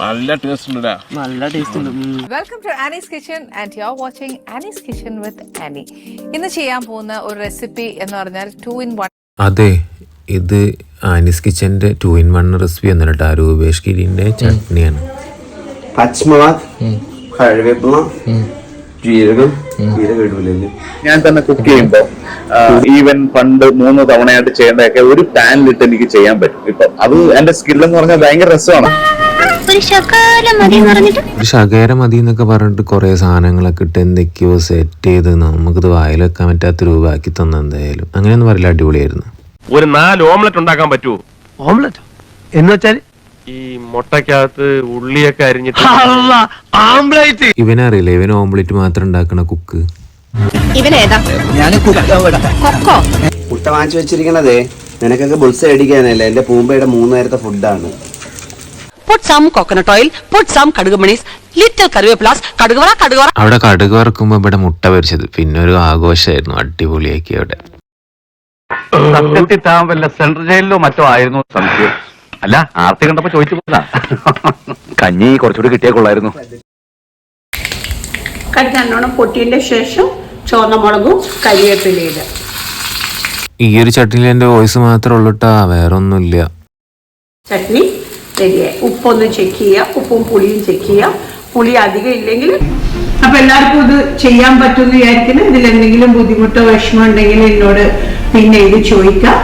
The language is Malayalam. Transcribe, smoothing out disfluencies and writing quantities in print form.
നല്ല ടേസ്റ്റ് ഉണ്ട്. നല്ല ടേസ്റ്റ് ഉണ്ട്. Welcome to Annie's kitchen and you are watching Annie's kitchen with Annie. ഇന്ന് ചെയ്യാൻ പോകുന്ന ഒരു റെസിപ്പി എന്ന് പറഞ്ഞാൽ 2 in 1. അതെ, ഇത് ആനീസ് കിച്ചൻ്റെ 2 in 1 റെസിപ്പി എന്നിട്ട് രൂപേഷ് ഗിരിന്റെ ചട്നിയാണ്. പച്ചമുളക്, കറിവേപ്പില, ജീരകം, ഞാൻ തന്നെ കുക്ക് ചെയ്യുമ്പോൾ ഈവൻ പണ്ട് 3 തവണയായിട്ട് ചെയ്യേണ്ടതൊക്കെ ഒരു പാനിലിട്ട് എനിക്ക് ചെയ്യാൻ പറ്റും. ഇപ്പൊ അത് എന്റെ സ്കില്ലെന്ന് പറഞ്ഞാൽ ഭയങ്കര രസമാണ്. ഒരു ശകേര മതി എന്നൊക്കെ പറഞ്ഞിട്ട് കുറെ സാധനങ്ങളൊക്കെ ഇട്ട് എന്തൊക്കെയോ സെറ്റ് ചെയ്ത് നമുക്കിത് വായിൽ വെക്കാൻ പറ്റാത്ത രൂപയാക്കി തന്ന. എന്തായാലും അങ്ങനെയൊന്നും പറയില്ല, അടിപൊളിയായിരുന്നു. ഒരു 4 ഓംലെറ്റ് ഉണ്ടാക്കാൻ പറ്റുമോ? ഓംലെറ്റ് എന്ന് വെച്ചാൽ ഈ മുട്ടക്കകത്ത് ഉള്ളിയൊക്കെ അരിഞ്ഞിട്ട് ആംബ്ലേറ്റ്. ഇവനറിയില്ല, ഇവൻ ഓംലെറ്റ് മാത്രം ഉണ്ടാക്കണ കുക്ക്. മുട്ട വാങ്ങിച്ചു വെച്ചിരിക്കണതേ നിനക്കൊക്കെ ബുൾസ അടിക്കാനല്ലേ, എന്റെ പൂമ്പയുടെ 3 നേരത്തെ ഫുഡാണ്. Put some coconut oil, put some കടുകുമണീസ്, little കറിവേപ്പിലാസ്, കടുക് അവിടെ കടുക് വറക്കുമ്പോ ഇവിടെ മുട്ട പൊരിച്ചത് പിന്നെ ഒരു ആഘോഷമായിരുന്നു. അടിപൊളിയാക്കി അവിടെ. സത്യത്തിൽ താൻ വല്ല സെൻട്രൽ ജയിലിലോ മറ്റോ ആയിരുന്നു സംശയം. അല്ല, ആർത്തി കണ്ടപ്പോ ചോദിച്ചു പോയതാ. കഞ്ഞി കുറച്ചുകൂടി കിട്ടിയാ കൊള്ളായിരുന്നു. കടുക് നല്ലോണം പൊട്ടിയതിന്റെ ശേഷം ചുവന്ന മുളകും കരിവേപ്പിലയില്. ഈ ഒരു ചട്നിയിൽ എന്റെ വോയിസ് മാത്രമേ ഉള്ളൂട്ടാ, വേറെ ഒന്നുമില്ല. ചട്നി റെഡിയായി. ഉപ്പൊന്ന് ചെക്ക് ചെയ്യുക, ഉപ്പും പുളിയും ചെക്ക് ചെയ്യുക. പുളി അധികം ഇല്ലെങ്കിൽ അപ്പൊ എല്ലാവർക്കും ഇത് ചെയ്യാൻ പറ്റുമെന്ന് വിചാരിക്കുന്നത്. ഇതിൽ എന്തെങ്കിലും ബുദ്ധിമുട്ടോ വിഷമം ഉണ്ടെങ്കിൽ എന്നോട് പിന്നെ ഇത് ചോദിക്കാം.